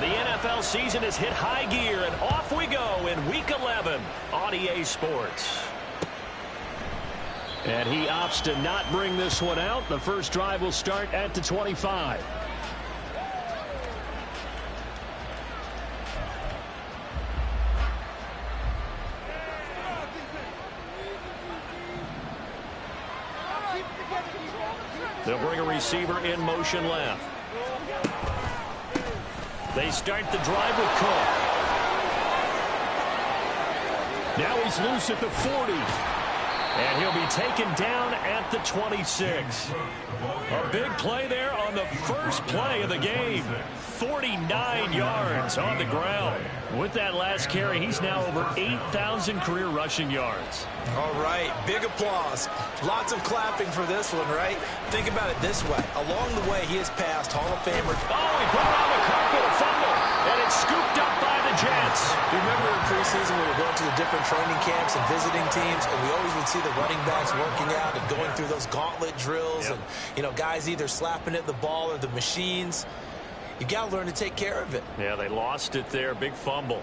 The NFL season has hit high gear, and off we go in Week 11 on EA Sports. And he opts to not bring this one out. The first drive will start at the 25. They'll bring a receiver in motion left. They start the drive with Cook. Now he's loose at the 40. And he'll be taken down at the 26. A big play there on the first play of the game. 49 yards on the ground. With that last carry, he's now over 8,000 career rushing yards. All right, big applause. Lots of clapping for this one, right? Think about it this way. Along the way, he has passed Hall of Famer. Oh, he put it on the carpet, a fumble, and it's scooped up by the Jets. Remember in preseason we were going to the different training camps and visiting teams, and we always would see the running backs working out and going through those gauntlet drills, and, you know, guys either slapping at the ball or the machines. You got to learn to take care of it. Yeah, they lost it there. Big fumble.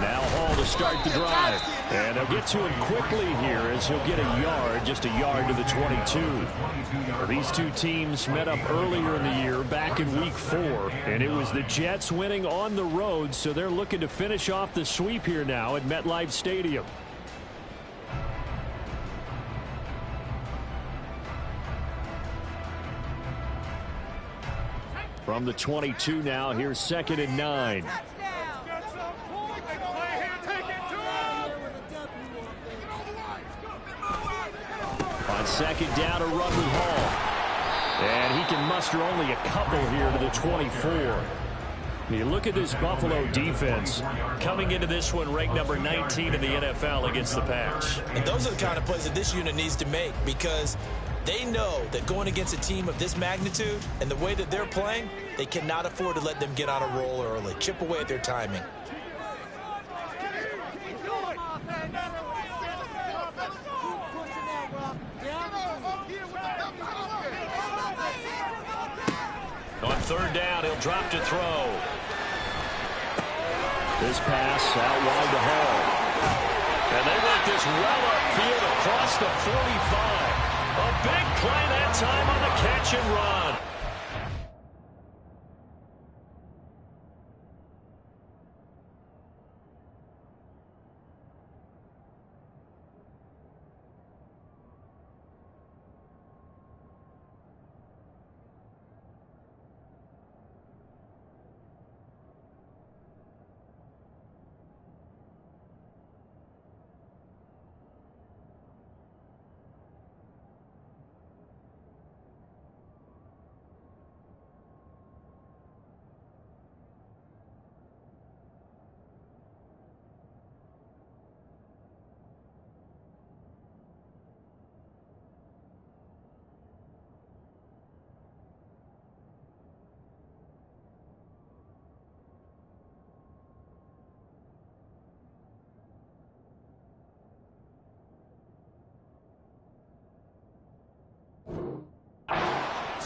Now Hall to start the drive. And they'll get to him quickly here as he'll get a yard, just a yard to the 22. These two teams met up earlier in the year, back in Week 4, and it was the Jets winning on the road, so they're looking to finish off the sweep here now at MetLife Stadium. From the 22 now, here's 2nd and 9. On 2nd down, a run with Hall. And he can muster only a couple here to the 24. You look at this Buffalo defense coming into this one ranked number 19 in the NFL against the pass. And those are the kind of plays that this unit needs to make, because they know that going against a team of this magnitude and the way that they're playing, they cannot afford to let them get on a roll early. Chip away at their timing. On 3rd down, he'll drop to throw. This pass out wide to Hall. And they work this well upfield across the 45. A big play that time on the catch and run.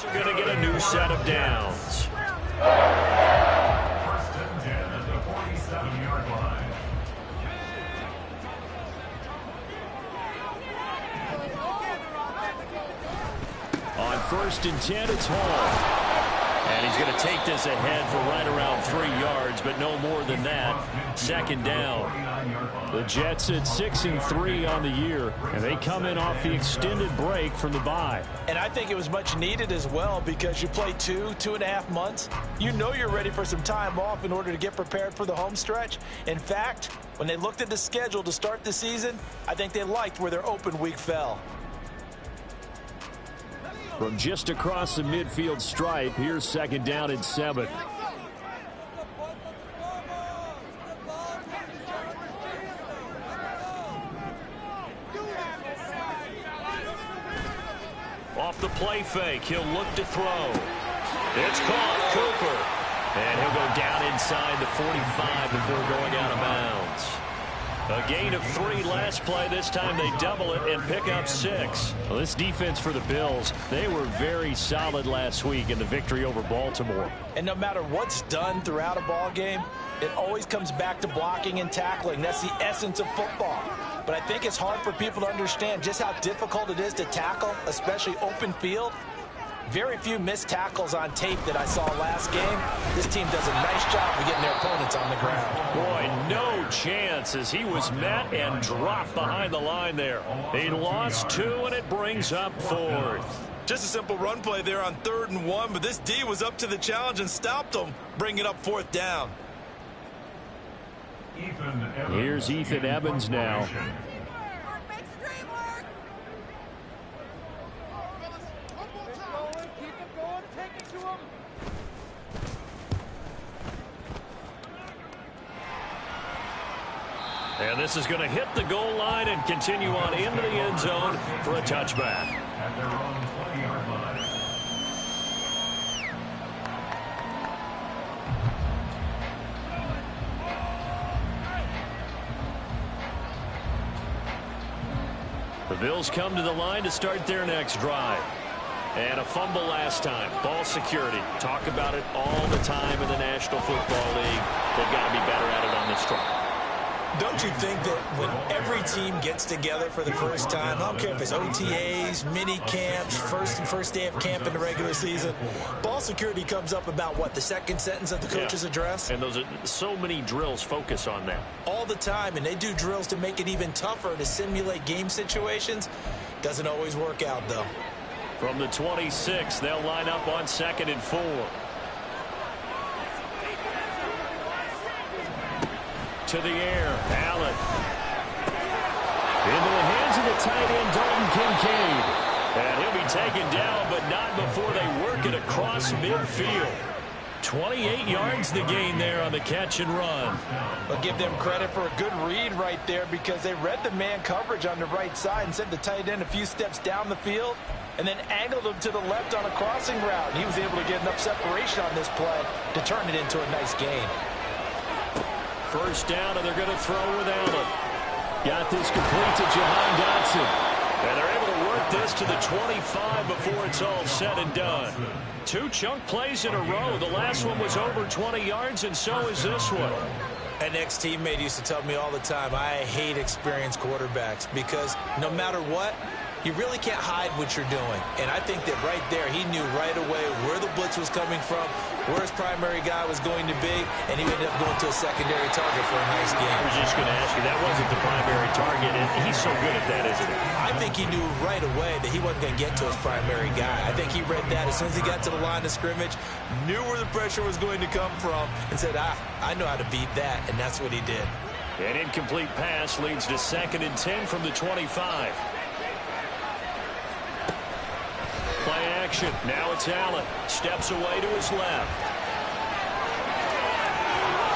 We're going to get a new set of downs. 1st and 10 at the 47-yard line. On 1st and 10, it's Hall. And he's going to take this ahead for right around 3 yards, but no more than that. 2nd down. The Jets at 6-3 on the year, and they come in off the extended break from the bye. And I think it was much needed as well, because you play 2.5 months. You know you're ready for some time off in order to get prepared for the home stretch. In fact, when they looked at the schedule to start the season, I think they liked where their open week fell. From just across the midfield stripe, here's 2nd down and 7. Off the play fake, he'll look to throw. It's caught, Cooper. And he'll go down inside the 45 before going out of bounds. A gain of 3 last play. This time they double it and pick up 6. Well, this defense for the Bills, they were very solid last week in the victory over Baltimore. And no matter what's done throughout a ball game, it always comes back to blocking and tackling. That's the essence of football. But I think it's hard for people to understand just how difficult it is to tackle, especially open field. Very few missed tackles on tape that I saw last game. This team does a nice job of getting their opponents on the ground. Boy, no chance as he was met and dropped behind the line there. He lost 2, and it brings up 4th. Just a simple run play there on 3rd and 1, but this D was up to the challenge and stopped them, bringing up 4th down. Here's Ethan Evans now. And this is going to hit the goal line and continue on into the end zone for a touchback. At their own 20-yard line. The Bills come to the line to start their next drive. And a fumble last time. Ball security. Talk about it all the time in the National Football League. They've got to be better at it on this drive. Don't you think that when every team gets together for the first time, I don't care if it's OTAs, mini camps, first day of camp in the regular season, ball security comes up about what, the second sentence of the coach's address? And those are so many drills focus on that. All the time, and they do drills to make it even tougher to simulate game situations. Doesn't always work out, though. From the 26, they'll line up on 2nd and 4. To the air, Allen. Into the hands of the tight end, Dalton Kincaid. And he'll be taken down, but not before they work it across midfield. 28 yards the gain there on the catch and run. I'll give them credit for a good read right there because they read the man coverage on the right side and sent the tight end a few steps down the field and then angled him to the left on a crossing route. And he was able to get enough separation on this play to turn it into a nice gain. First down, and they're going to throw with Allen. Got this complete to Jahan Dotson. And they're able to work this to the 25 before it's all said and done. 2 chunk plays in a row. The last one was over 20 yards, and so is this one. An ex-teammate used to tell me all the time, I hate experienced quarterbacks because no matter what, you really can't hide what you're doing. And I think that right there, he knew right away where the blitz was coming from, where his primary guy was going to be, and he ended up going to a secondary target for a nice game. I was just going to ask you, that wasn't the primary target, and he's so good at that, isn't he? I think he knew right away that he wasn't going to get to his primary guy. I think he read that as soon as he got to the line of scrimmage, knew where the pressure was going to come from, and said, I know how to beat that, and that's what he did. An incomplete pass leads to 2nd and 10 from the 25. Play action. Now it's Allen. Steps away to his left.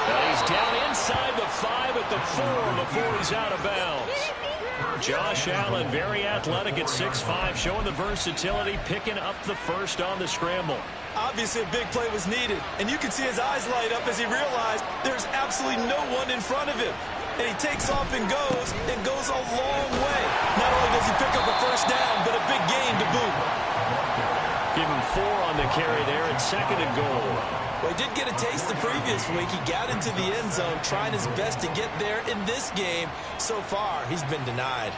And he's down inside the 5 at the 4 before he's out of bounds. Josh Allen, very athletic at 6'5", showing the versatility, picking up the first on the scramble. Obviously, a big play was needed, and you can see his eyes light up as he realized there's absolutely no one in front of him. And he takes off and goes a long way. Not only does he pick up a first down, but a big gain to boot. Give him 4 on the carry there at 2nd and goal. Well, he did get a taste the previous week. He got into the end zone, trying his best to get there in this game. So far, he's been denied.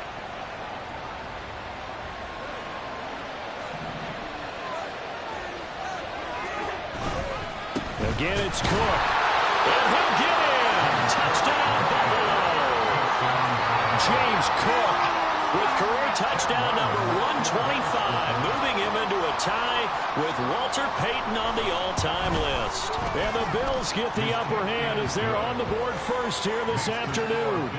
Again, it's Cook. And he'll get in. Touchdown, Buffalo. James Cook with career touchdown number 125, moving him into a tie with Walter Payton on the all-time list. And the Bills get the upper hand as they're on the board first here this afternoon.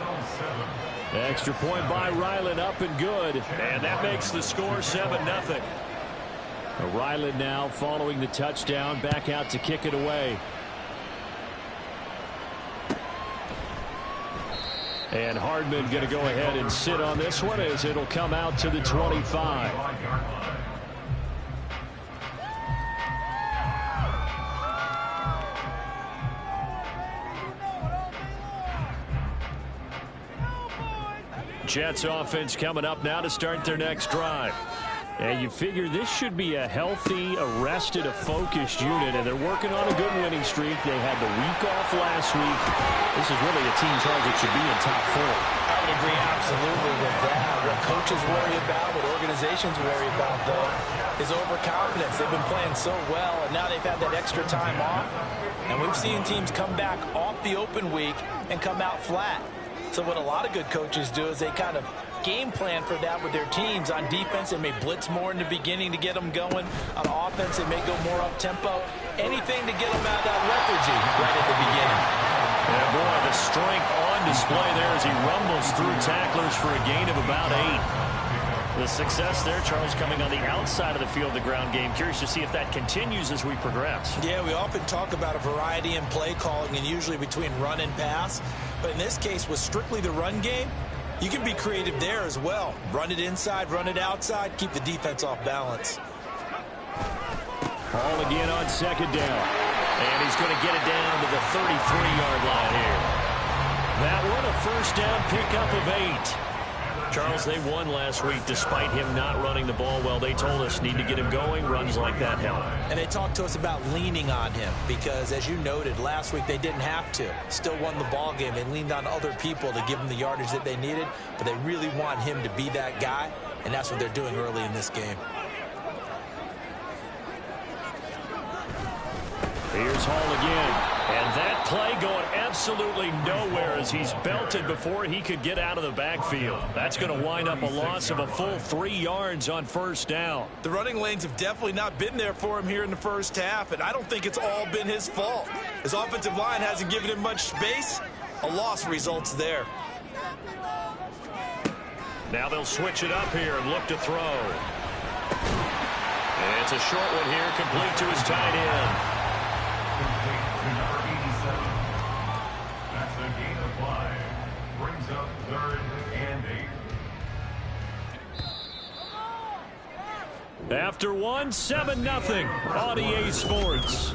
Extra point by Ryland, up and good. And that makes the score 7-0. Ryland now following the touchdown, back out to kick it away. And Hardman going to go ahead and sit on this one as it'll come out to the 25. Jets offense coming up now to start their next drive. And you figure this should be a healthy, arrested, a focused unit, and they're working on a good winning streak. They had the week off last week. This is really a team, Charles, that should be in top 4. I would agree absolutely with that. What coaches worry about, what organizations worry about, though, is overconfidence. They've been playing so well, and now they've had that extra time off. And we've seen teams come back off the open week and come out flat. So what a lot of good coaches do is they kind of game plan for that with their teams. On defense, they may blitz more in the beginning to get them going. On offense, they may go more up-tempo. Anything to get them out of that lethargy right at the beginning. And boy, the strength on display there as he rumbles through tacklers for a gain of about 8. The success there, Charles, coming on the outside of the field, the ground game. Curious to see if that continues as we progress. Yeah, we often talk about a variety in play calling and usually between run and pass. But in this case, with strictly the run game, you can be creative there as well. Run it inside, run it outside, keep the defense off balance. Ball again on second down. And he's going to get it down to the 33-yard line here. That one a first down pickup of 8. Charles, they won last week despite him not running the ball well. They told us need to get him going. Runs like that help. And they talked to us about leaning on him because, as you noted, last week they didn't have to. Still won the ball game. They leaned on other people to give them the yardage that they needed, but they really want him to be that guy, and that's what they're doing early in this game. Here's Hall again. And that play going absolutely nowhere as he's belted before he could get out of the backfield. That's going to wind up a loss of a full 3 yards on first down. The running lanes have definitely not been there for him here in the first half, and I don't think it's all been his fault. His offensive line hasn't given him much space. A loss results there. Now they'll switch it up here and look to throw. And it's a short one here, complete to his tight end. Number 87. That's a gain of 5. Brings up 3rd and 8. After one, 7-0 on EA Sports.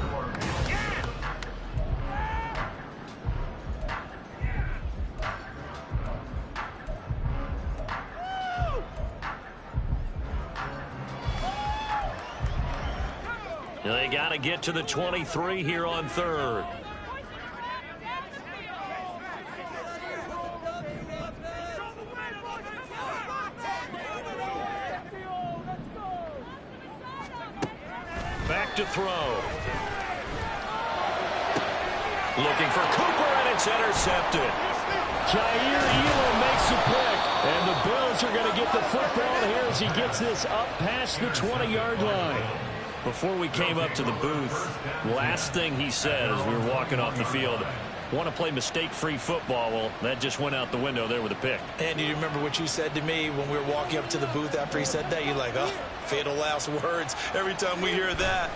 They got to get to the 23 here on 3rd. Back to throw. Looking for Cooper, and it's intercepted. Jair Elam makes the pick, and the Bills are going to get the football here as he gets this up past the 20-yard line. Before we came up to the booth, last thing he said as we were walking off the field, want to play mistake-free football. Well, that just went out the window there with a pick. And you remember what you said to me when we were walking up to the booth after he said that? You're like, oh, fatal last words. Every time we hear that,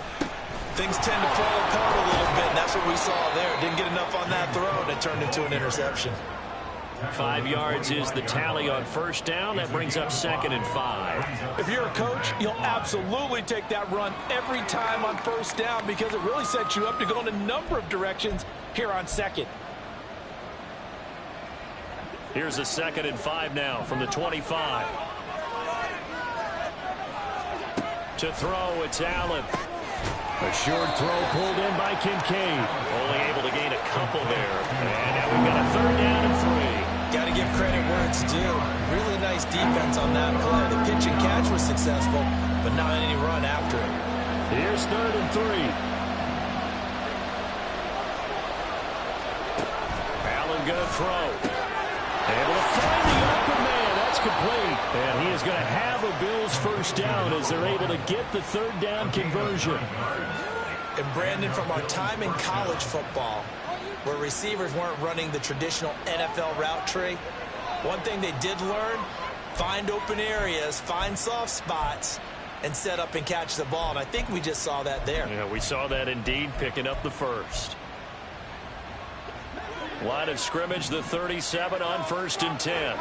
things tend to fall apart a little bit, and that's what we saw there. Didn't get enough on that throw, and it turned into an interception. 5 yards is the tally on first down. That brings up 2nd and 5. If you're a coach, you'll absolutely take that run every time on first down because it really sets you up to go in a number of directions here on 2nd. Here's a 2nd and 5 now from the 25. To throw, it's Allen. A short throw pulled in by Kincaid. Only able to gain a couple there. And now we've got a 3rd down and 3. Got to give credit where it's due. Really nice defense on that play. The pitch and catch was successful, but not any run after it. Here's 3rd and 3. Allen going to throw. Able to find the open man. That's complete. And he is going to have a Bills first down as they're able to get the 3rd down conversion. And Brandon, from our time in college football, where receivers weren't running the traditional NFL route tree, one thing they did learn, find open areas, find soft spots, and set up and catch the ball. And I think we just saw that there. Yeah, we saw that indeed, picking up the first. Line of scrimmage, the 37 on 1st and 10.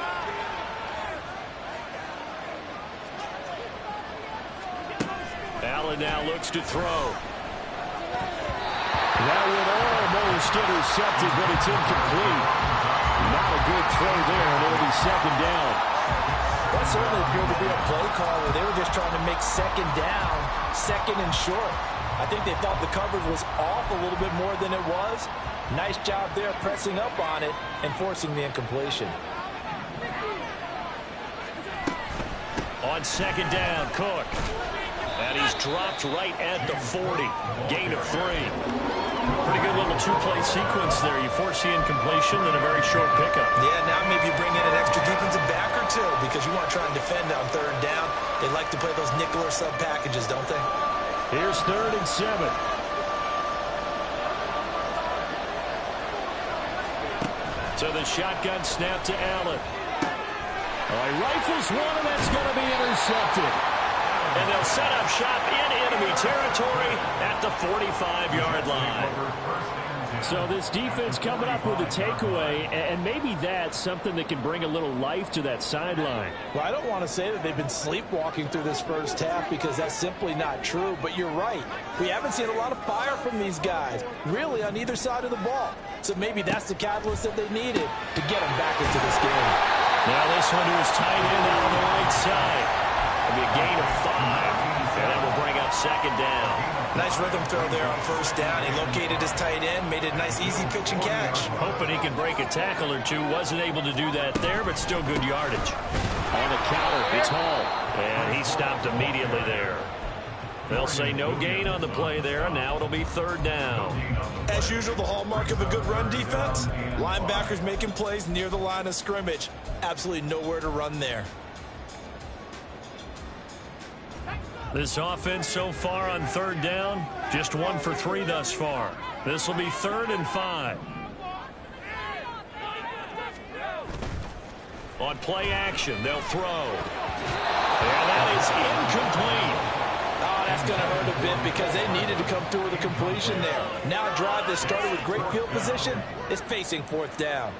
Allen now looks to throw. That one almost intercepted, but it's incomplete. Not a good throw there, and it'll be second down. That certainly appeared to be a play call where they were just trying to make second down, second and short. I think they thought the coverage was off a little bit more than it was. Nice job there pressing up on it and forcing the incompletion. On second down, Cook. And he's dropped right at the 40. Gain of 3. Pretty good little two-play sequence there. You force the incompletion, then a very short pickup. Yeah, now maybe you bring in an extra defensive back or two because you want to try and defend on third down. They like to play those nickel or sub packages, don't they? Here's 3rd and 7. So the shotgun snap to Allen. He rifles one, and that's going to be intercepted. And they'll set up shop in enemy territory at the 45-yard line. So this defense coming up with a takeaway, and maybe that's something that can bring a little life to that sideline. Well, I don't want to say that they've been sleepwalking through this first half because that's simply not true, but you're right. We haven't seen a lot of fire from these guys, really, on either side of the ball. So maybe that's the catalyst that they needed to get them back into this game. Now this one to his tight end out on the right side. It'll be a gain of 5, and that will bring up second down. Nice rhythm throw there on first down. He located his tight end, made it a nice easy pitch and catch. Hoping he can break a tackle or two. Wasn't able to do that there, but still good yardage. On the counter, it's Hall, and he stopped immediately there. They'll say no gain on the play there, and now it'll be 3rd down. As usual, the hallmark of a good run defense, linebackers making plays near the line of scrimmage. Absolutely nowhere to run there. This offense so far on 3rd down, just 1 for 3 thus far. This will be 3rd and 5. On play action, they'll throw. And that is incomplete. Oh, that's going to hurt a bit because they needed to come through with a completion there. Now a drive that started with great field position is facing 4th down.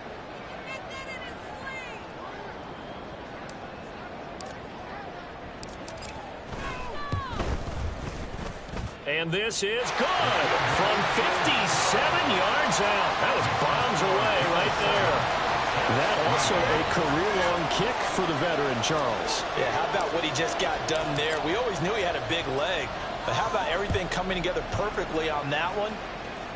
And this is good from 57 yards out. That was bombs away right there. That also a career-long kick for the veteran, Charles. Yeah, how about what he just got done there? We always knew he had a big leg, but how about everything coming together perfectly on that one?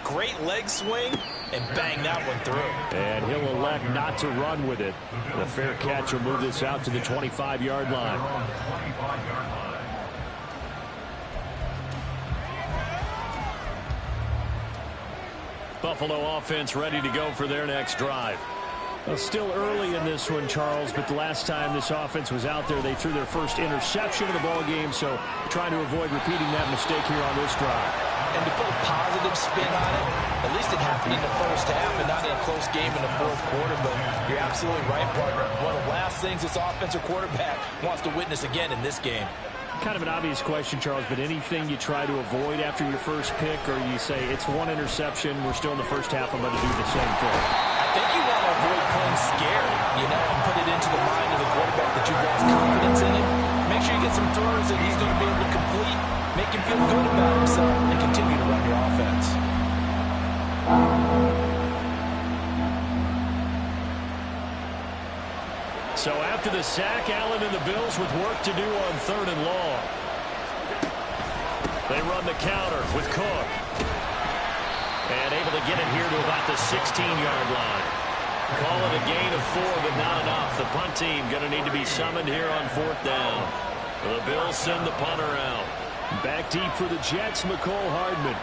Great leg swing, and bang that one through. And he'll elect not to run with it. The fair catch will move this out to the 25-yard line. Buffalo offense ready to go for their next drive. Well, still early in this one, Charles, but the last time this offense was out there, they threw their first interception of the ball game, so trying to avoid repeating that mistake here on this drive. And to put a positive spin on it, at least it happened in the first half and not in a close game in the 4th quarter, but you're absolutely right, partner. One of the last things this offensive quarterback wants to witness again in this game. Kind of an obvious question, Charles, but anything you try to avoid after your first pick, or you say it's 1 interception, we're still in the first half, I'm going to do the same thing? I think you want to avoid playing scared, and put it into the mind of the quarterback that you've got confidence in him. Make sure you get some throws that he's going to be able to complete, make him feel good about himself, and continue to run your offense. So after the sack, Allen and the Bills with work to do on 3rd and long. They run the counter with Cook. And able to get it here to about the 16-yard line. Call it a gain of 4, but not enough. The punt team going to need to be summoned here on 4th down. The Bills send the punter out. Back deep for the Jets, Mecole Hardman.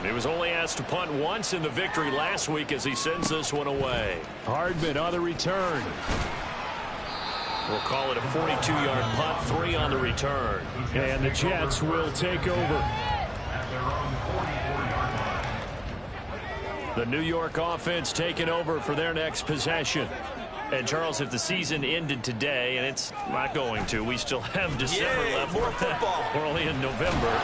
He was only asked to punt once in the victory last week as he sends this one away. Hardman on the return. We'll call it a 42-yard punt, 3 on the return. And the Jets will take over. The New York offense taking over for their next possession. And, Charles, if the season ended today, and it's not going to, we still have December left. More football. We're only in November.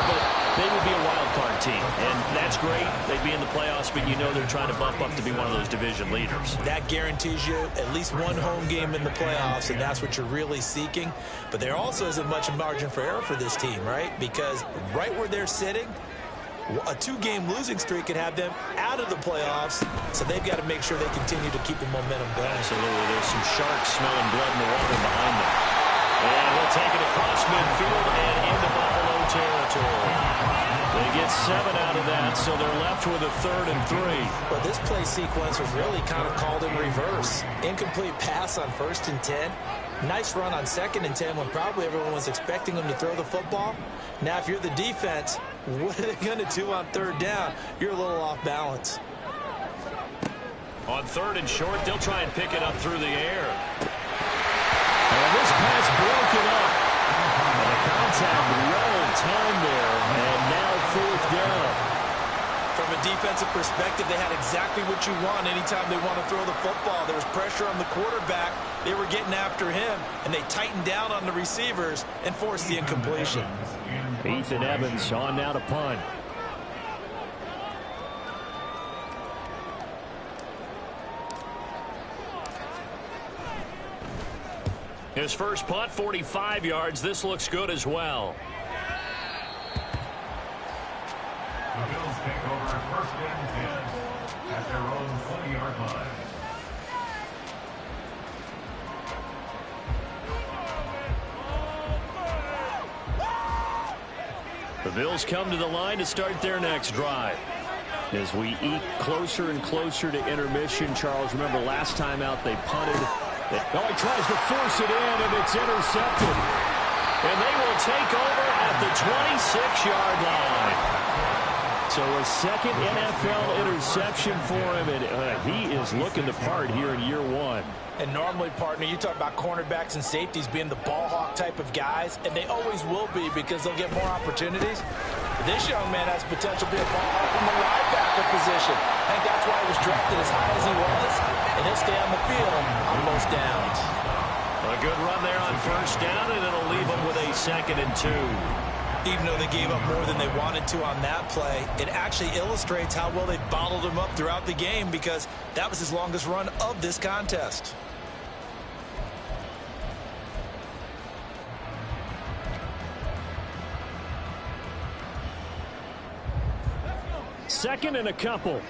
But they would be a wild card team. And that's great. They'd be in the playoffs, but you know they're trying to bump up to be one of those division leaders. That guarantees you at least 1 home game in the playoffs, and that's what you're really seeking. But there also isn't much margin for error for this team, right? Because right where they're sitting, A 2-game losing streak could have them out of the playoffs, so they've got to make sure they continue to keep the momentum going. Absolutely. There's some sharks smelling blood in the water behind them. And he'll take it across midfield and into Buffalo territory. They get 7 out of that, so they're left with a 3rd and 3. But this play sequence was really kind of called in reverse. Incomplete pass on 1st and 10. Nice run on 2nd and 10 when probably everyone was expecting them to throw the football. Now, if you're the defense, what are they going to do on 3rd down? You're a little off balance. On 3rd and short, they'll try and pick it up through the air. And this pass broken up. And the contact well timed there, and now 4th down. From a defensive perspective, they had exactly what you want anytime they want to throw the football. There was pressure on the quarterback. They were getting after him, and they tightened down on the receivers and forced the incompletion. Ethan Evans on now to punt. His first punt, 45 yards. This looks good as well. The Bills take over 1st and 10 at their own 20-yard line. The Bills come to the line to start their next drive. As we eke closer and closer to intermission, Charles, remember last time out they punted. Oh, he tries to force it in, and it's intercepted. And they will take over at the 26-yard line. So a 2nd NFL interception for him, and he is looking the part here in year 1. And normally, partner, you talk about cornerbacks and safeties being the ball hawk type of guys, and they always will be because they'll get more opportunities. This young man has potential to be a ball hawk from the linebacker position. I think that's why he was drafted as high as he was, and he'll stay on the field on most downs. A good run there on 1st down, and it'll leave them with a 2nd and 2. Even though they gave up more than they wanted to on that play, it actually illustrates how well they bottled him up throughout the game because that was his longest run of this contest. 2nd and a couple.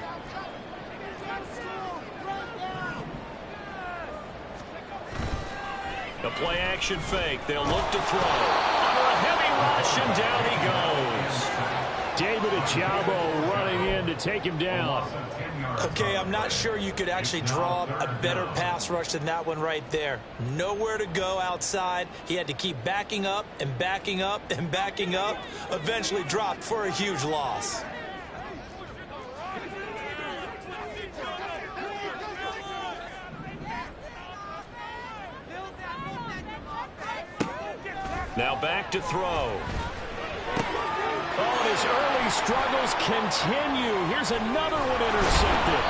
The play action fake. They'll look to throw. Under a heavy rush, and down he goes. David Ojabo running in to take him down. Okay, I'm not sure you could actually draw a better pass rush than that one right there. Nowhere to go outside. He had to keep backing up and backing up and backing up. Eventually dropped for a huge loss. Now back to throw. Oh, his early struggles continue. Here's another one intercepted.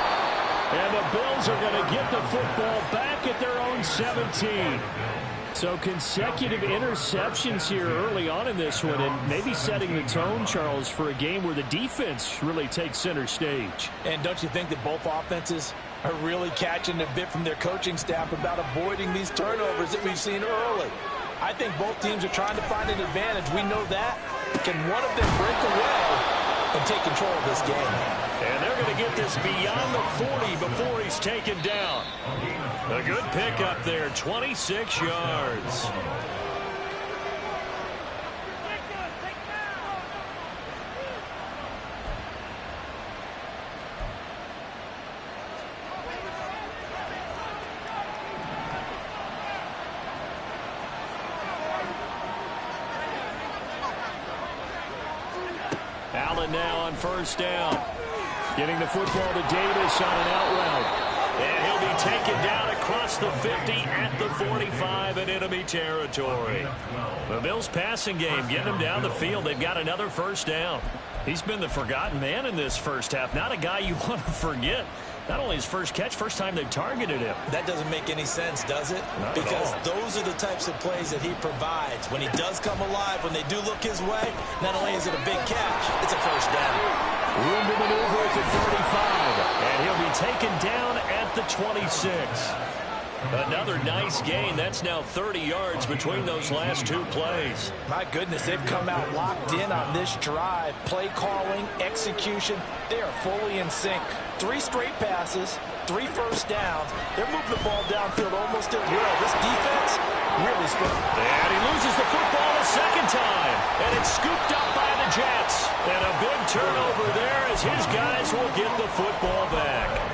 And the Bills are going to get the football back at their own 17. So consecutive interceptions here early on in this one, and maybe setting the tone, Charles, for a game where the defense really takes center stage. And don't you think that both offenses are really catching a bit from their coaching staff about avoiding these turnovers that we've seen early? I think both teams are trying to find an advantage. We know that. Can one of them break away and take control of this game? And they're going to get this beyond the 40 before he's taken down. A good pickup there, 26 yards. Allen now on 1st down. Getting the football to Davis on an out route. And he'll be taken down across the 50 at the 45 in enemy territory. The Bills passing game, getting him down the field. They've got another 1st down. He's been the forgotten man in this first half. Not a guy you want to forget. Not only his first catch, first time they've targeted him. That doesn't make any sense, does it? Not because at all. those are the types of plays that he provides. When he does come alive, when they do look his way, not only is it a big catch, it's a 1st down. Room to maneuver at the 35. And he'll be taken down at the 26. Another nice gain. That's now 30 yards between those last two plays. My goodness, they've come out locked in on this drive. Play calling, execution, they are fully in sync. 3 straight passes, 3 first downs. They're moving the ball downfield almost at will. This defense really strong. And he loses the football a second time. And it's scooped up by the Jets. And a big turnover there as his guys will get the football back.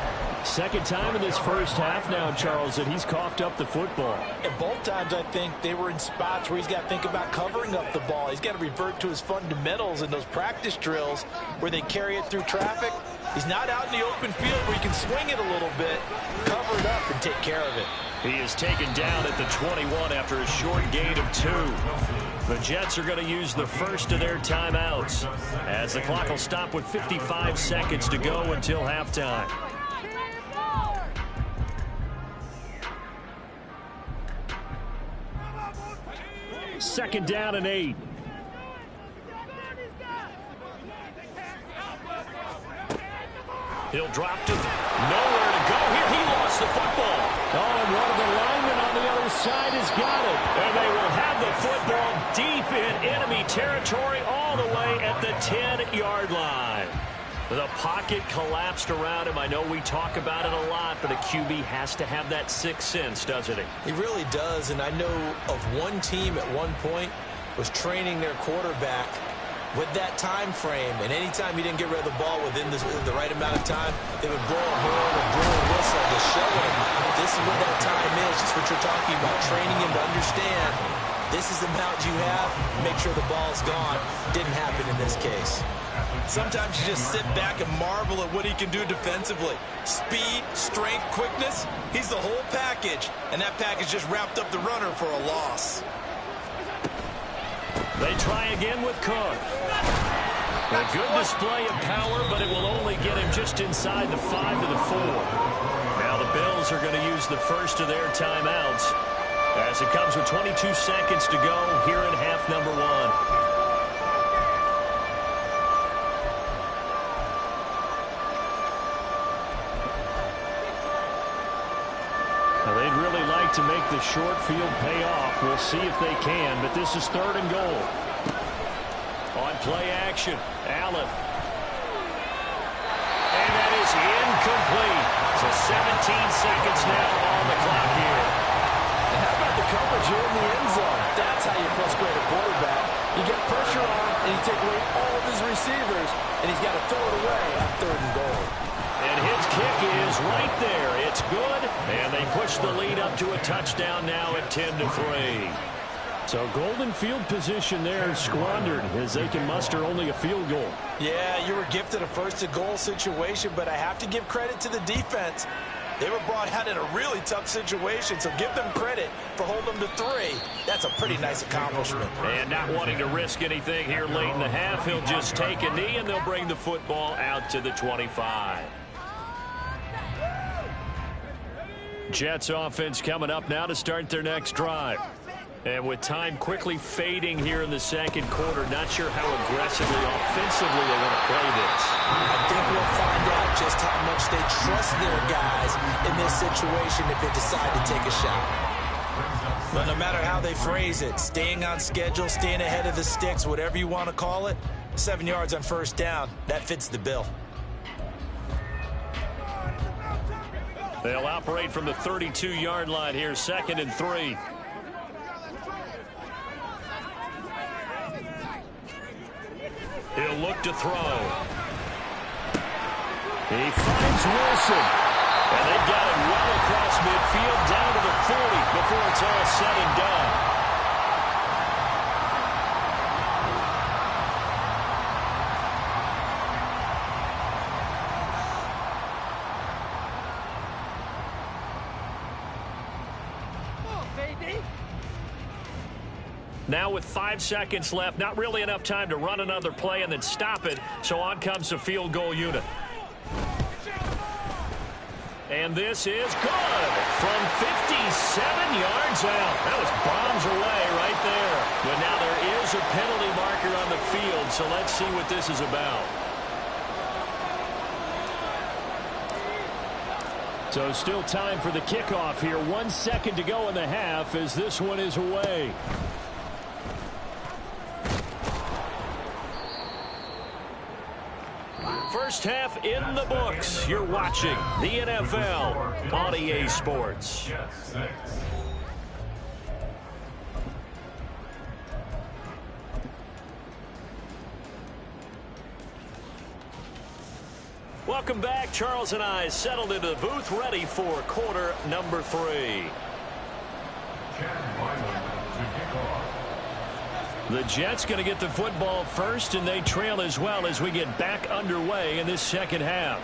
Second time in this first half now, Charles, that he's coughed up the football. And both times, I think, they were in spots where he's got to think about covering up the ball. He's got to revert to his fundamentals in those practice drills where they carry it through traffic. He's not out in the open field where he can swing it a little bit, cover it up, and take care of it. He is taken down at the 21 after a short gain of 2. The Jets are going to use the first of their timeouts as the clock will stop with 55 seconds to go until halftime. Second down and 8. He'll drop to nowhere to go here. He lost the football. Oh, and one of the linemen on the other side has got it. And they will have the football deep in enemy territory all the way at the 10-yard line. The pocket collapsed around him. I know we talk about it a lot, but a QB has to have that sixth sense, doesn't he? He really does, and I know of one team at one point was training their quarterback with that time frame, and anytime he didn't get rid of the ball within the right amount of time, they would blow a horn or blow a whistle to show him this is what that time is, just what you're talking about, training him to understand this is the amount you have, make sure the ball's gone. Didn't happen in this case. Sometimes you just sit back and marvel at what he can do defensively. Speed, strength, quickness, he's the whole package. And that package just wrapped up the runner for a loss. They try again with Cook. A good display of power, but it will only get him just inside the 5 to the 4. Now the Bills are going to use the first of their timeouts as it comes with 22 seconds to go here in half number 1. They'd really like to make the short field pay off. We'll see if they can, but this is 3rd and goal. On play action, Allen. And that is incomplete. So 17 seconds now on the clock here. And how about the coverage here in the end zone? That's how you frustrate a quarterback. You get pressure on him, and you take away all of his receivers, and he's got to throw it away on 3rd and goal. And his kick is right there. It's good, and they push the lead up to a touchdown now at 10-3. So golden field position there squandered as they can muster only a field goal. Yeah, you were gifted a 1st and goal situation, but I have to give credit to the defense. They were brought out in a really tough situation, so give them credit for holding them to 3. That's a pretty nice accomplishment. And not wanting to risk anything here late in the half, he'll just take a knee, and they'll bring the football out to the 25. Jets offense coming up now to start their next drive. And with time quickly fading here in the second quarter, not sure how aggressively, offensively they want to play this. I think we'll find out just how much they trust their guys in this situation if they decide to take a shot. But no matter how they phrase it, staying on schedule, staying ahead of the sticks, whatever you want to call it, 7 yards on 1st down, that fits the bill. They'll operate from the 32-yard line here, 2nd and 3. He'll look to throw. He finds Wilson. And they've got it well across midfield down to the 40 before it's all said and done. Now with 5 seconds left, not really enough time to run another play and then stop it, so on comes the field goal unit. And this is good from 57 yards out. That was bombs away right there. But now there is a penalty marker on the field, so let's see what this is about. So still time for the kickoff here. 1 second to go in the half as this one is away. First half in the books. You're watching the NFL on EA Sports. Welcome back. Charles and I settled into the booth, ready for quarter number 3. The Jets going to get the football first, and they trail as well as we get back underway in this second half.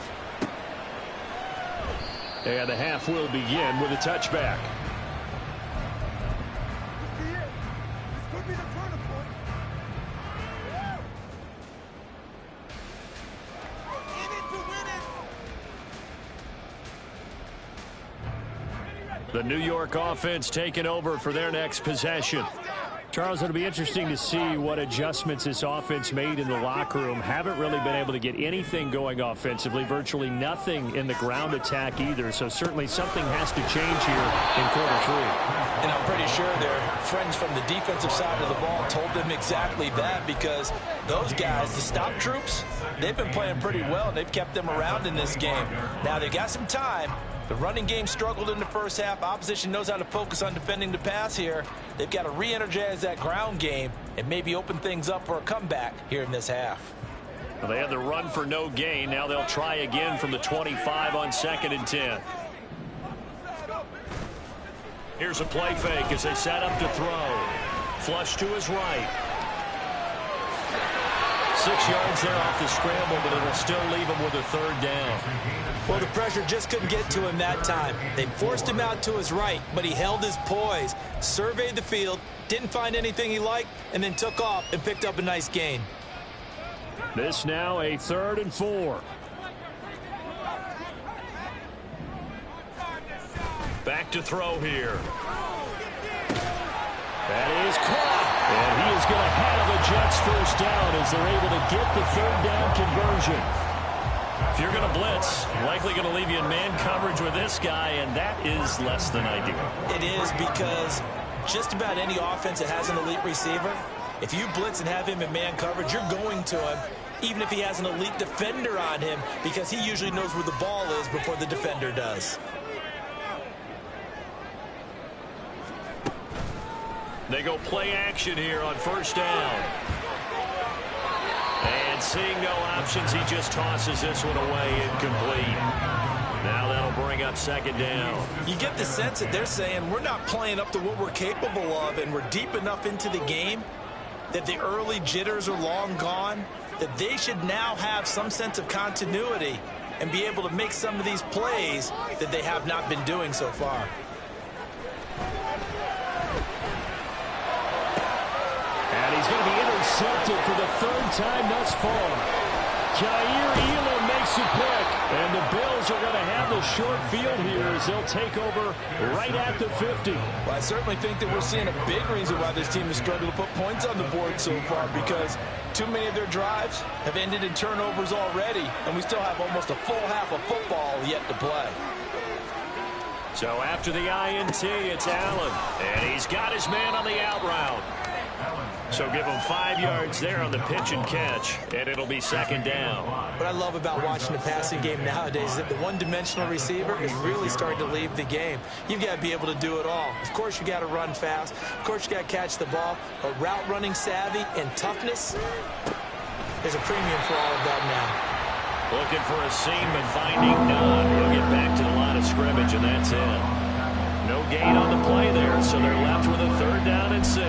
And the half will begin with a touchback. The New York offense taking over for their next possession. Charles, it'll be interesting to see what adjustments this offense made in the locker room. Haven't really been able to get anything going offensively, virtually nothing in the ground attack either. So certainly something has to change here in quarter 3. And I'm pretty sure their friends from the defensive side of the ball told them exactly that, because those guys, the stop troops, they've been playing pretty well, and they've kept them around in this game. Now they got some time. The running game struggled in the first half. Opposition knows how to focus on defending the pass here. They've got to re-energize that ground game and maybe open things up for a comeback here in this half. Well, they had the run for no gain. Now they'll try again from the 25 on 2nd and 10. Here's a play fake as they set up to throw. Flush to his right. 6 yards there off the scramble, but it'll still leave him with a 3rd down. Well, the pressure just couldn't get to him that time. They forced him out to his right, but he held his poise, surveyed the field, didn't find anything he liked, and then took off and picked up a nice gain. This now a 3rd and 4. Back to throw here. That is caught. And he is going to have a Jets first down as they're able to get the 3rd down conversion. If you're going to blitz, likely going to leave you in man coverage with this guy, and that is less than ideal. It is, because just about any offense that has an elite receiver, if you blitz and have him in man coverage, you're going to him, even if he has an elite defender on him, because he usually knows where the ball is before the defender does. They go play action here on 1st down. And seeing no options, he just tosses this one away incomplete. Now that'll bring up 2nd down. You get the sense that they're saying we're not playing up to what we're capable of, and we're deep enough into the game that the early jitters are long gone, that they should now have some sense of continuity and be able to make some of these plays that they have not been doing so far. And he's going to be intercepted for the 3rd time thus far. Kaiir Elam makes a pick, and the Bills are going to have the short field here as they'll take over right at the 50. Well, I certainly think that we're seeing a big reason why this team has struggled to put points on the board so far, because too many of their drives have ended in turnovers already, and we still have almost a full half of football yet to play. So after the INT, it's Allen, and he's got his man on the out route. So give him 5 yards there on the pitch and catch, and it'll be 2nd down. What I love about watching the passing game nowadays is that the one-dimensional receiver is really starting to leave the game. You've got to be able to do it all. Of course, you got to run fast. Of course, you got to catch the ball. But route running savvy and toughness, there's a premium for all of that now. Looking for a seam, but finding none. He'll get back to the line of scrimmage, and that's it. No gain on the play there, so they're left with a 3rd down and 6.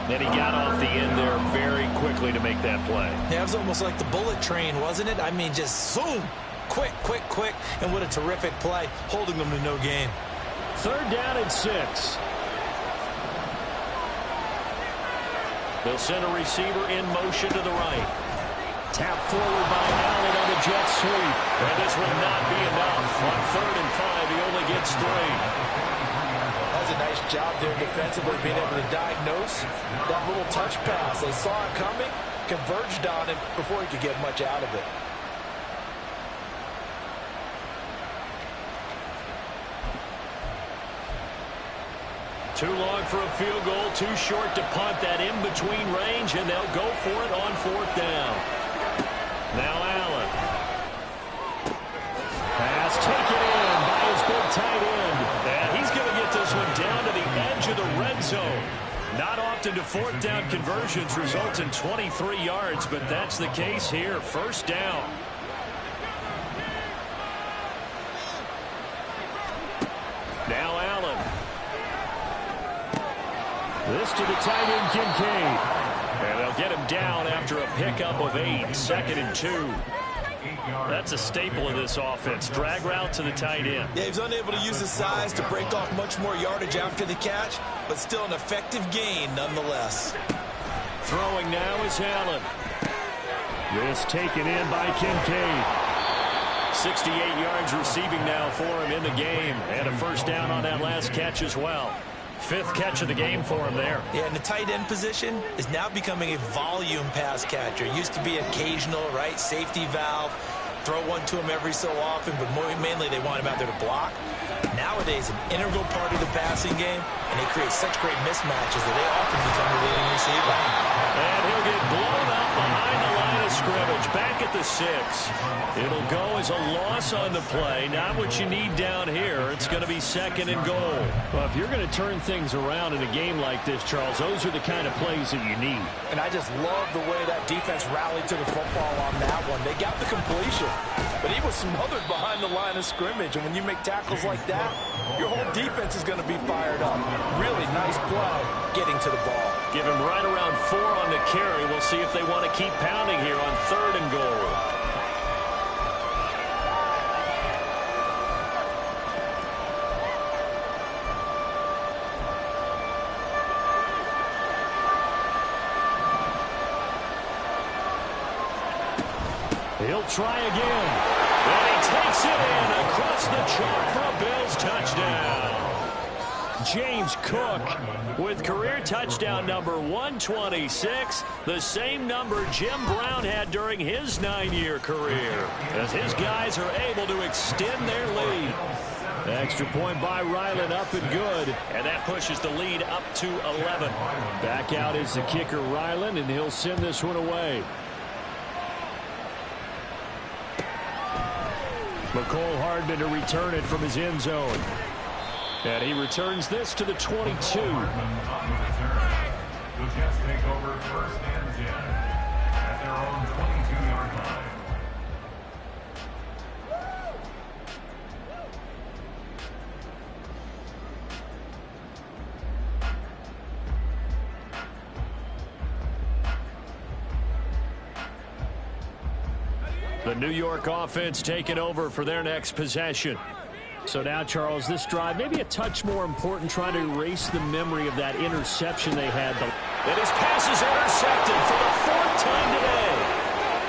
And he got off the end there very quickly to make that play. Yeah, it was almost like the bullet train, wasn't it? I mean, just zoom, quick, quick, quick, and what a terrific play, holding them to no gain. 3rd down and 6. They'll send a receiver in motion to the right. Tap forward by Allen on the jet sweep. And this will not be enough. On 3rd and 5, he only gets 3. That was a nice job there defensively, being able to diagnose that little touch pass. They saw it coming, converged on it before he could get much out of it. Too long for a field goal, too short to punt that in-between range, and they'll go for it on 4th down. Now Allen. Pass taken in by his big tight end. And he's going to get this one down to the edge of the red zone. Not often do 4th down conversions result in 23 yards, but that's the case here. 1st down. Now Allen. This to the tight end, Kincaid. And they'll get him down after a pickup of 8. 2nd and 2. That's a staple of this offense. Drag route to the tight end. Yeah, he's unable to use his size to break off much more yardage after the catch, but still an effective gain nonetheless. Throwing now is Allen. This taken in by Kincaid. 68 yards receiving now for him in the game. And a 1st down on that last catch as well. 5th catch of the game for him there. Yeah, and the tight end position is now becoming a volume pass catcher. Used to be occasional, right? Safety valve. Throw one to him every so often, but mainly they want him out there to block. Nowadays, an integral part of the passing game, and they create such great mismatches that they often become the leading receiver. And he'll get blown up behind the line of scrimmage, back at the 6. It'll go as a loss on the play. Not what you need down here. It's going to be 2nd and goal. Well, if you're going to turn things around in a game like this, Charles, those are the kind of plays that you need. And I just love the way that defense rallied to the football on that one. They got the completion, but he was smothered behind the line of scrimmage. And when you make tackles like that, your whole defense is going to be fired up. Really nice play getting to the ball. Give him right around 4 on the carry. We'll see if they want to keep pounding here on 3rd and goal. He'll try again. And he takes it in across the chalk for a Bills touchdown. James Cook with career touchdown number 126, the same number Jim Brown had during his 9-year career, as his guys are able to extend their lead. Extra point by Ryland, up and good, and that pushes the lead up to 11. Back out is the kicker, Ryland, and he'll send this one away. McCole Hardman to return it from his end zone. And he returns this to the 22. The Jets take over 1st and 10 at their own 22-yard line. The New York offense taking over for their next possession. So now, Charles, this drive maybe a touch more important, trying to erase the memory of that interception they had. And his pass is intercepted for the 4th time today.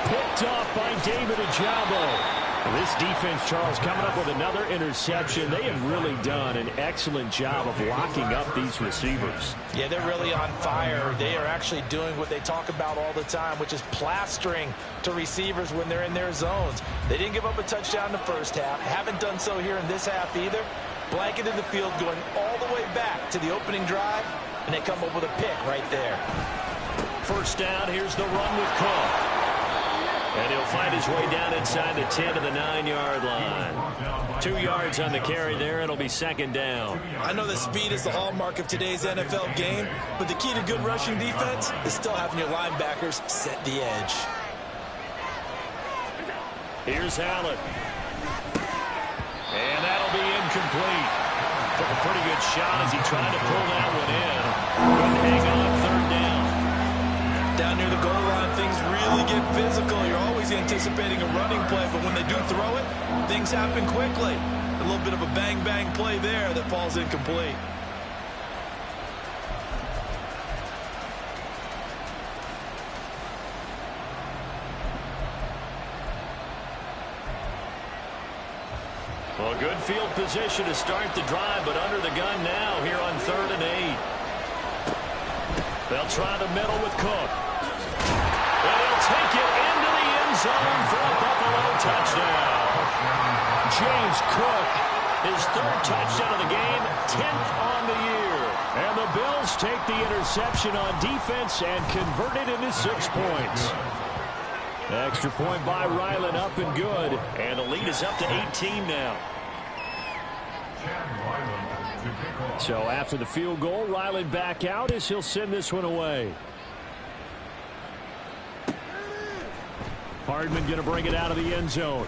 Picked off by David Ojabo. This defense, Charles, coming up with another interception. They have really done an excellent job of locking up these receivers. Yeah, they're really on fire. They are actually doing what they talk about all the time, which is plastering to receivers when they're in their zones. They didn't give up a touchdown in the 1st half. Haven't done so here in this half either. Blanketed the field going all the way back to the opening drive, and they come up with a pick right there. 1st down, here's the run with Cook. And he'll find his way down inside the 10 to the 9-yard line. 2 yards on the carry there. It'll be 2nd down. I know that speed is the hallmark of today's NFL game, but the key to good rushing defense is still having your linebackers set the edge. Here's Allen. And that'll be incomplete. Took a pretty good shot as he tried to pull that one in. Couldn't hang on 3rd down. Down near the goal line, things really get physical. You're always anticipating a running play, but when they do throw it, things happen quickly. A little bit of a bang-bang play there that falls incomplete. Well, good field position to start the drive, but under the gun now here on 3rd and 8. They'll try the middle with Cook. And he'll take it into the end zone for a Buffalo touchdown. James Cook His third touchdown of the game, 10th on the year. And the Bills take the interception on defense and convert it into 6 points. Extra point by Ryland, up and good. And the lead is up to 18 now. So after the field goal, Ryland back out as he'll send this one away. Hardman going to bring it out of the end zone.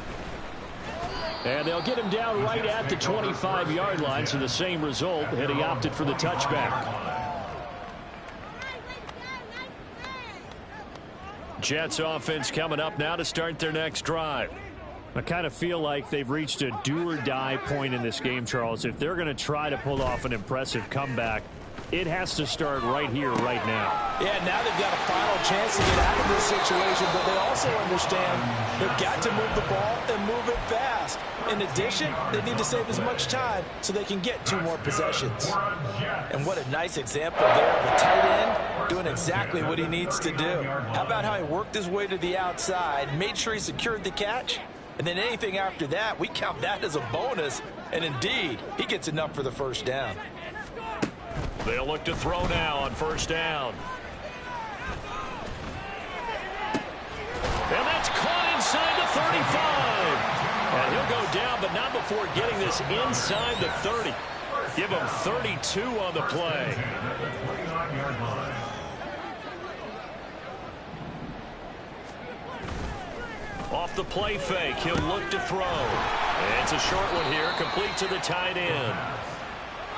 And they'll get him down right at the 25-yard line, so the same result, and he opted for the touchback. Jets offense coming up now to start their next drive. I kind of feel like they've reached a do-or-die point in this game, Charles. If they're going to try to pull off an impressive comeback, it has to start right here, right now. Yeah, now they've got a final chance to get out of this situation, but they also understand they've got to move the ball and move it fast. In addition, they need to save as much time so they can get 2 more possessions. And what a nice example there of a tight end doing exactly what he needs to do. How about how he worked his way to the outside, made sure he secured the catch, and then anything after that, we count that as a bonus. And indeed, he gets enough for the first down. They'll look to throw now on first down. And that's caught inside the 35. And he'll go down, but not before getting this inside the 30. Give him 32 on the play. Off the play fake, he'll look to throw. And it's a short one here, complete to the tight end.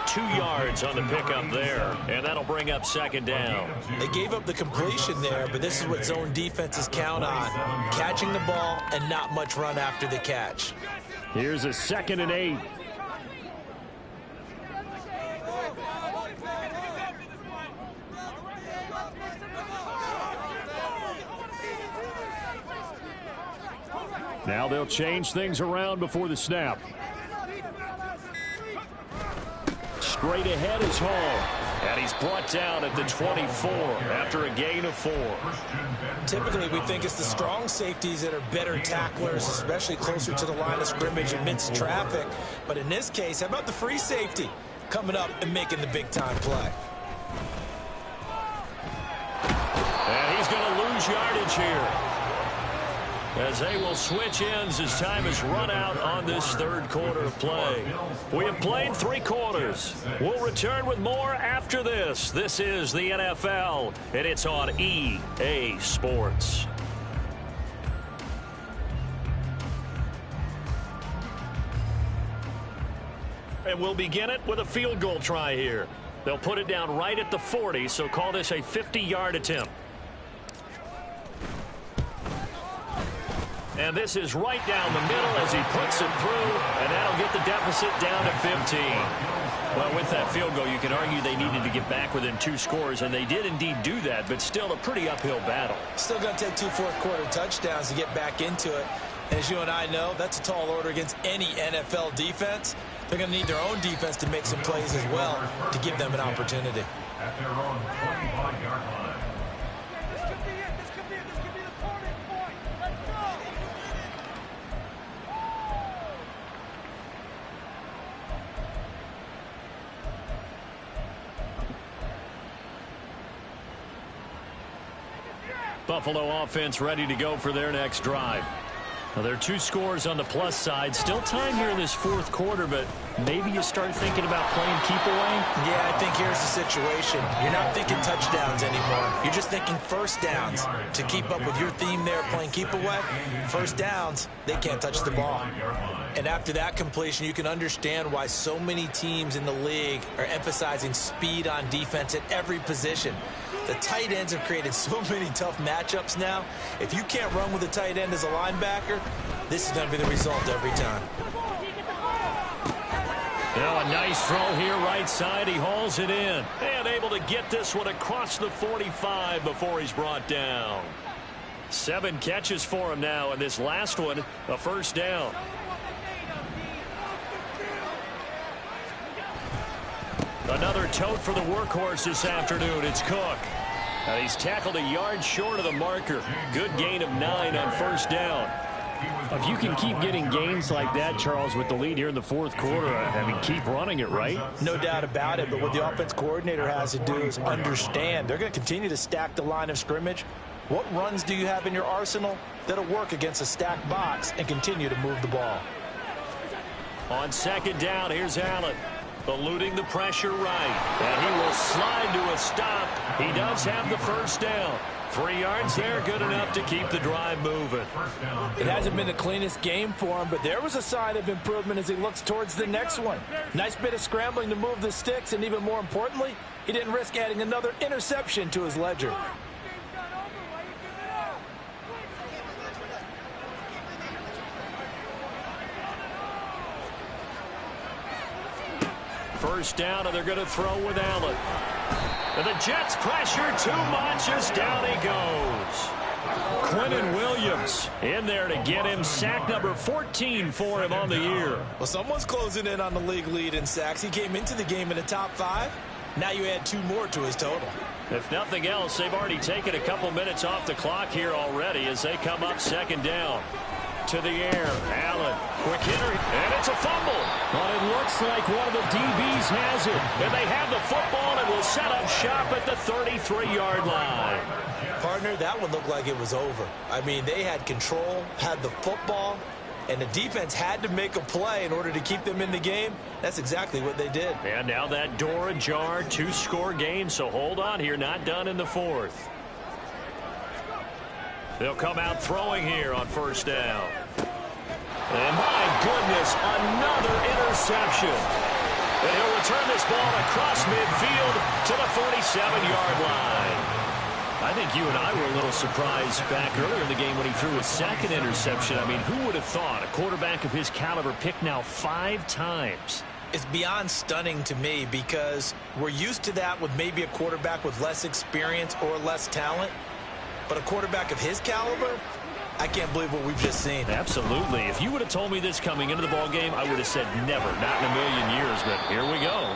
2 yards on the pickup there, and that'll bring up second down. They gave up the completion there, but this is what zone defenses count on. Catching the ball and not much run after the catch. Here's a 2nd and 8. Now they'll change things around before the snap. Straight ahead is Hall. And he's brought down at the 24 after a gain of 4. Typically, we think it's the strong safeties that are better tacklers, especially closer to the line of scrimmage amidst traffic. But in this case, how about the free safety coming up and making the big-time play? And he's going to lose yardage here, as they will switch ends as time is run out on this 3rd quarter of play. We have played 3 quarters. We'll return with more after this. This is the NFL, and it's on EA Sports. And we'll begin it with a field goal try here. They'll put it down right at the 40, so call this a 50-yard attempt. And this is right down the middle as he puts it through, and that'll get the deficit down to 15. Well, with that field goal, you can argue they needed to get back within 2 scores, and they did indeed do that, but still a pretty uphill battle. Still going to take 2 fourth-quarter touchdowns to get back into it. As you and I know, that's a tall order against any NFL defense. They're going to need their own defense to make some plays as well to give them an opportunity. At their own 25-yard line. Buffalo offense ready to go for their next drive. Now, there are 2 scores on the plus side. Still time here in this 4th quarter, but maybe you start thinking about playing keep away? Yeah, I think here's the situation. You're not thinking touchdowns anymore. You're just thinking first downs. To keep up with your theme there, playing keep away, first downs, they can't touch the ball. And after that completion, you can understand why so many teams in the league are emphasizing speed on defense at every position. The tight ends have created so many tough matchups now. If you can't run with a tight end as a linebacker, this is going to be the result every time. Now a nice throw here right side. He hauls it in. And able to get this one across the 45 before he's brought down. 7 catches for him now, and this last one, a first down. Another tote for the workhorse this afternoon. It's Cook. He's tackled a yard short of the marker. Good gain of 9 on first down. If you can keep getting gains like that, Charles, with the lead here in the fourth quarter, I mean, keep running it, right? No doubt about it, but what the offense coordinator has to do is understand they're going to continue to stack the line of scrimmage. What runs do you have in your arsenal that'll work against a stacked box and continue to move the ball? On second down, here's Allen. Eluding the pressure right. And he will slide to a stop. He does have the first down. 3 yards there, good enough to keep the drive moving. It hasn't been the cleanest game for him, but there was a sign of improvement as he looks towards the next one. Nice bit of scrambling to move the sticks, and even more importantly, he didn't risk adding another interception to his ledger. First down, and they're going to throw with Allen. And the Jets pressure too much as down he goes. Quinnen Williams in there to get him sack number 14 for him on the year. Well, someone's closing in on the league lead in sacks. He came into the game in the top 5. Now you add 2 more to his total. If nothing else, they've already taken a couple minutes off the clock here already as they come up second down. To the air, Allen, quick hitter, and it's a fumble. But it looks like one of the DBs has it. And they have the football and will set up shop at the 33-yard line. Partner, that one looked like it was over. I mean, they had control, had the football, and the defense had to make a play in order to keep them in the game. That's exactly what they did. And now that door ajar, 2-score game, so hold on here, not done in the fourth. They'll come out throwing here on first down. And my goodness, another interception. And he'll return this ball across midfield to the 47-yard line. I think you and I were a little surprised back earlier in the game when he threw his second interception. I mean, who would have thought a quarterback of his caliber picked now 5 times? It's beyond stunning to me because we're used to that with maybe a quarterback with less experience or less talent. But a quarterback of his caliber, I can't believe what we've just seen. Absolutely. If you would have told me this coming into the ball game, I would have said never, not in a million years. But here we go.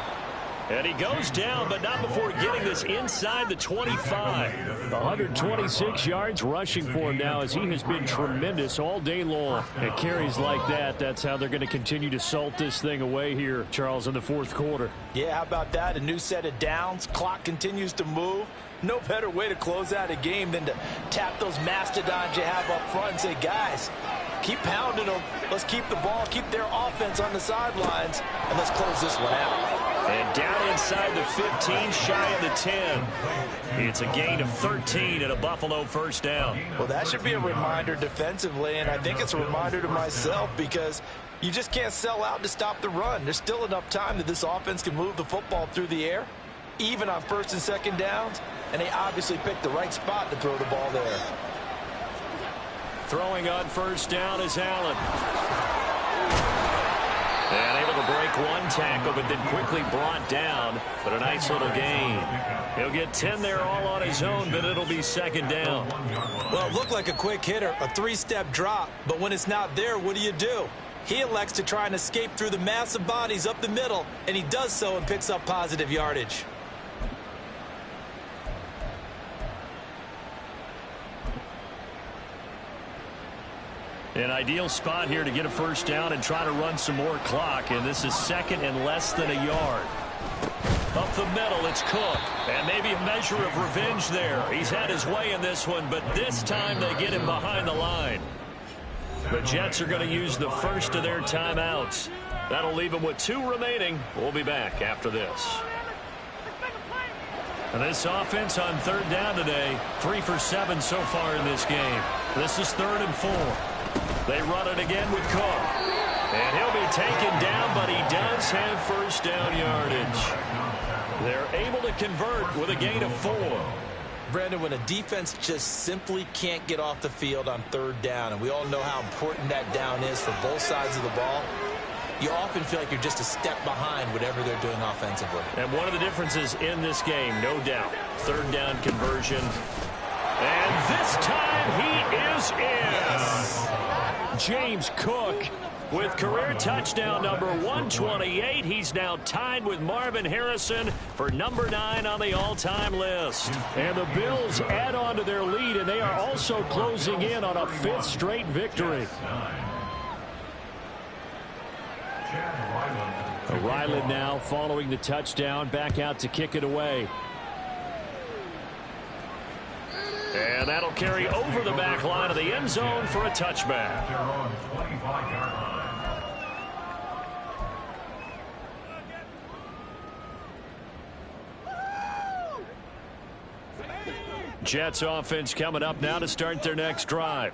And he goes down, but not before getting this inside the 25. 126 yards rushing for him now as he has been tremendous all day long. At carries like that, that's how they're going to continue to salt this thing away here, Charles, in the fourth quarter. Yeah, how about that? A new set of downs. Clock continues to move. No better way to close out a game than to tap those mastodons you have up front and say, guys, keep pounding them. Let's keep the ball, keep their offense on the sidelines, and let's close this one out. And down inside the 15, shy of the 10. It's a gain of 13 and a Buffalo first down. Well, that should be a reminder defensively, and I think it's a reminder to myself because you just can't sell out to stop the run. There's still enough time that this offense can move the football through the air, even on first and second downs, and they obviously picked the right spot to throw the ball there. Throwing on first down is Allen. And able to break one tackle, but then quickly brought down. But a nice little gain. He'll get 10 there all on his own, but it'll be second down. Well, it looked like a quick hitter, a 3-step drop. But when it's not there, what do? He elects to try and escape through the massive bodies up the middle, and he does so and picks up positive yardage. An ideal spot here to get a first down and try to run some more clock. And this is second and less than a yard. Up the middle, it's Cook. And maybe a measure of revenge there. He's had his way in this one, but this time they get him behind the line. The Jets are going to use the first of their timeouts. That'll leave them with 2 remaining. We'll be back after this. And this offense on third down today, 3 for 7 so far in this game. This is 3rd and 4. They run it again with Cook. And he'll be taken down, but he does have first down yardage. They're able to convert with a gain of 4. Brandon, when a defense just simply can't get off the field on third down, and we all know how important that down is for both sides of the ball, you often feel like you're just a step behind whatever they're doing offensively. And one of the differences in this game, no doubt, third down conversion. And this time he is in. James Cook With career touchdown number 128, he's now tied with Marvin Harrison for number 9 on the all-time list. And the Bills add on to their lead, and they are also closing in on a 5th straight victory. Ryland now following the touchdown, back out to kick it away. And that'll carry over the back line of the end zone for a touchback. Jets offense coming up now to start their next drive.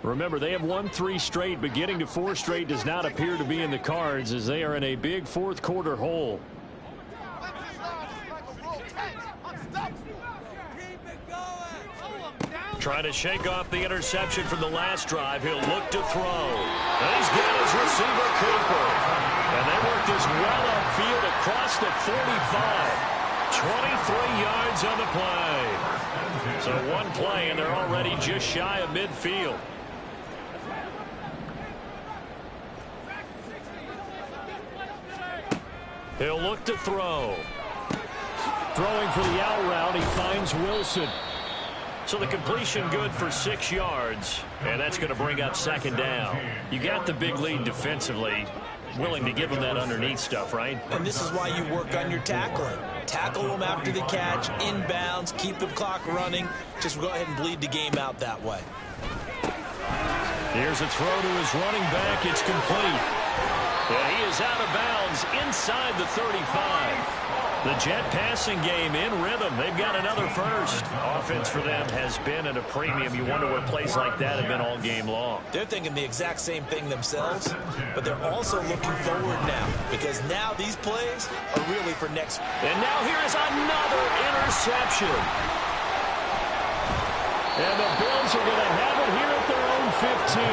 Remember, they have won 3 straight, but getting to 4 straight does not appear to be in the cards as they are in a big 4th quarter hole. Trying to shake off the interception from the last drive. He'll look to throw. And he's got his receiver, Cooper. And they work this well upfield across the 45. 23 yards on the play. So one play, and they're already just shy of midfield. He'll look to throw. Throwing for the out route, he finds Wilson. So the completion good for 6 yards, and that's going to bring up 2nd down. You got the big lead defensively, willing to give them that underneath stuff, right? And this is why you work on your tackling. Tackle them after the catch, inbounds, keep the clock running. Just go ahead and bleed the game out that way. Here's a throw to his running back. It's complete. And he is out of bounds inside the 35. The Jet passing game in rhythm. They've got another first. Offense for them has been at a premium. You wonder where plays like that have been all game long. They're thinking the exact same thing themselves, but they're also looking forward now because now these plays are really for next. And now here is another interception. And the Bills are going to have it here at their own 15.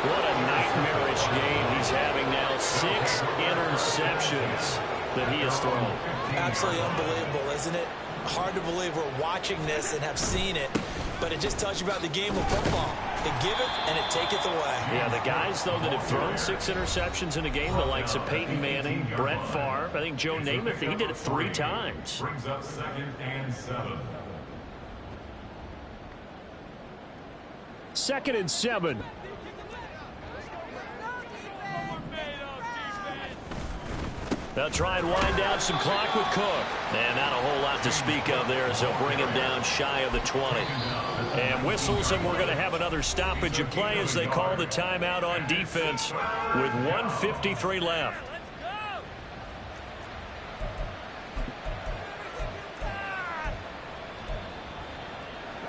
What a nightmarish game he's having now. 6 interceptions that he has thrown. Absolutely unbelievable, isn't it? Hard to believe we're watching this and have seen it, but it just tells you about the game of football. It giveth and it taketh away. Yeah, the guys, though, that have thrown 6 interceptions in a game, the likes of Peyton Manning, Brett Favre, I think Joe Namath, he did it 3 times. Brings up 2nd and 7. 2nd and 7. They'll try and wind down some clock with Cook. And not a whole lot to speak of there as they'll bring him down shy of the 20. And whistles, and we're going to have another stoppage in play as they call the timeout on defense with 1:53 left.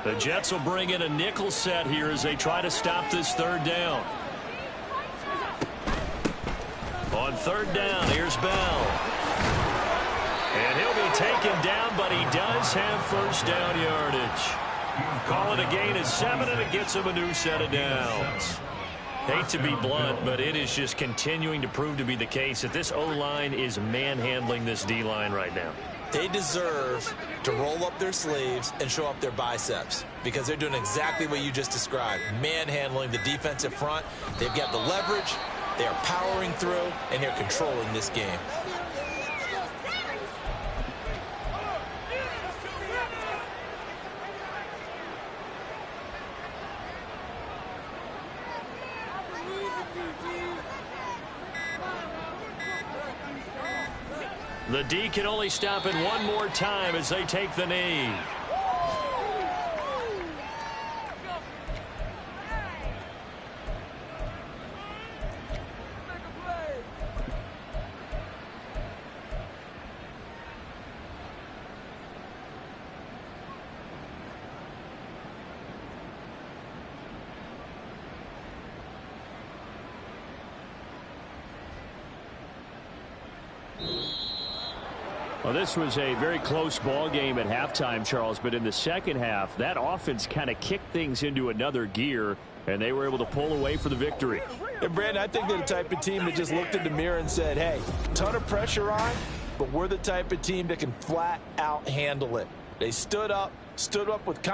The Jets will bring in a nickel set here as they try to stop this 3rd down. On 3rd down, here's Bell. And he'll be taken down, but he does have 1st down yardage. Call it a gain of 7, and it gets him a new set of downs. Hate to be blunt, but it is just continuing to prove to be the case that this O-line is manhandling this D-line right now. They deserve to roll up their sleeves and show up their biceps because they're doing exactly what you just described, manhandling the defensive front. They've got the leverage. They are powering through, and they're controlling this game. The D can only stop it one more time as they take the knee. Well, this was a very close ball game at halftime, Charles, but in the second half, that offense kind of kicked things into another gear, and they were able to pull away for the victory. And, Brandon, I think they're the type of team that just looked in the mirror and said, hey, ton of pressure on, but we're the type of team that can flat out handle it. They stood up with confidence.